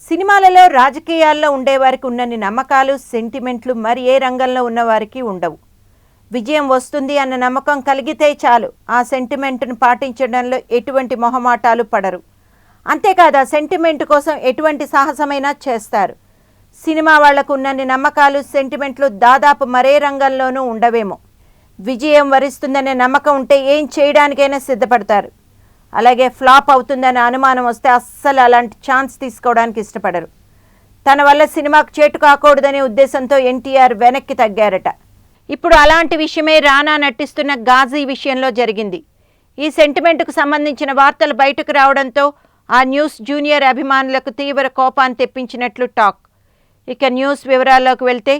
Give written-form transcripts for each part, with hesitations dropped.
సినిమాలలో రాజకీయాల్లో ఉండేవారికి ఉన్నన్ని నమ్మకాలు సెంటిమెంట్లు మరి ఏ రంగంలో ఉన్నవారికి ఉండవు. విజయం వస్తుంది అన్న నమ్మకం కలిగితే చాలు ఆ సెంటిమెంట్ను పాటించడంలో ఎటువంటి మొహమాటాలు పడరు. అంతేకాదు ఆ సెంటిమెంట్ కోసం ఎటువంటి సాహసమైనా చేస్తారు. సినిమా వాళ్లకు ఉన్నన్ని నమ్మకాలు సెంటిమెంట్లు దాదాపు మరే రంగంలోనూ ఉండవేమో. విజయం వరిస్తుందనే నమ్మకం ఉంటే ఏం చేయడానికైనా సిద్ధపడతారు. అలాగే ఫ్లాప్ అవుతుందనే అనుమానం వస్తే అస్సలు అలాంటి ఛాన్స్ తీసుకోవడానికి ఇష్టపడరు. తన వల్ల సినిమాకు చేటు కాకూడదనే ఉద్దేశంతో ఎన్టీఆర్ వెనక్కి తగ్గారట. ఇప్పుడు అలాంటి విషయమే రానా నటిస్తున్న ఘాజీ విషయంలో జరిగింది. ఈ సెంటిమెంట్కు సంబంధించిన వార్తలు బయటకు రావడంతో ఆ న్యూస్ జూనియర్ అభిమానులకు తీవ్ర కోపాన్ని తెప్పించినట్లు టాక్. ఇక న్యూస్ వివరాల్లోకి వెళ్తే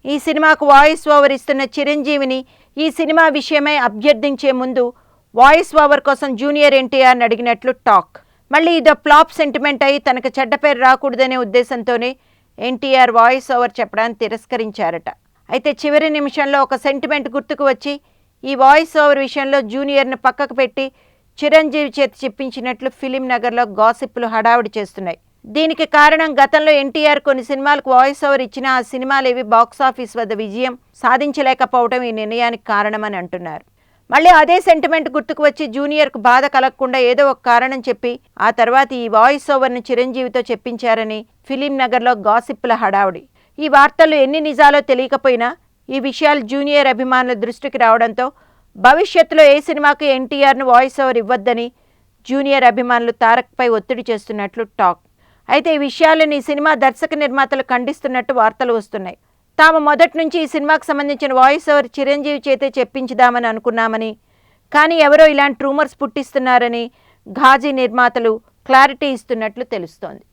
ఈ సినిమాకు వాయిస్ ఓవర్ ఇస్తున్న చిరంజీవిని ఈ సినిమా విషయమై అభ్యర్థించే ముందు వాయిస్ ఓవర్ కోసం జూనియర్ ఎన్టీఆర్ని అడిగినట్లు టాక్. మళ్ళీ ఇదో ఫ్లాప్ సెంటిమెంట్ అయి తనకు చెడ్డ పేరు రాకూడదనే ఉద్దేశంతోనే ఎన్టీఆర్ వాయిస్ ఓవర్ చెప్పడానికి తిరస్కరించారట. అయితే చివరి నిమిషంలో ఒక సెంటిమెంట్ గుర్తుకు వచ్చి ఈ వాయిస్ ఓవర్ విషయంలో జూనియర్ను పక్కకు పెట్టి చిరంజీవి చేతి చెప్పించినట్లు ఫిలిం నగర్లో గాసిప్లు హడావుడి చేస్తున్నాయి. దీనికి కారణం గతంలో ఎన్టీఆర్ కొన్ని సినిమాలకు వాయిస్ ఓవర్ ఇచ్చినా ఆ సినిమాలేవి బాక్సాఫీస్ వద్ద విజయం సాధించలేకపోవడం ఈ నిర్ణయానికి కారణమని అంటున్నారు. మళ్ళీ అదే సెంటిమెంట్ గుర్తుకు వచ్చి జూనియర్కు బాధ కలగకుండా ఏదో ఒక కారణం చెప్పి ఆ తర్వాత ఈ వాయిస్ ఓవర్ను చిరంజీవితో చెప్పించారని ఫిలిం నగర్లో గాసిప్ల హడావుడి. ఈ వార్తలు ఎన్ని నిజాలో తెలియకపోయినా ఈ విషయాలు జూనియర్ అభిమానుల దృష్టికి రావడంతో భవిష్యత్తులో ఏ సినిమాకు ఎన్టీఆర్ను వాయిస్ ఓవర్ ఇవ్వద్దని జూనియర్ అభిమానులు తారక్పై ఒత్తిడి చేస్తున్నట్లు టాక్. అయితే ఈ విషయాలను ఈ సినిమా దర్శక నిర్మాతలు ఖండిస్తున్నట్టు వార్తలు వస్తున్నాయి. తాము మొదటి నుంచి ఈ సినిమాకు సంబంధించిన వాయిస్ ఓవర్ చిరంజీవి చేతే చెప్పించుదామని అనుకున్నామని, కానీ ఎవరో ఇలాంటి రూమర్స్ పుట్టిస్తున్నారని ఘాజీ నిర్మాతలు క్లారిటీ ఇస్తున్నట్లు తెలుస్తోంది.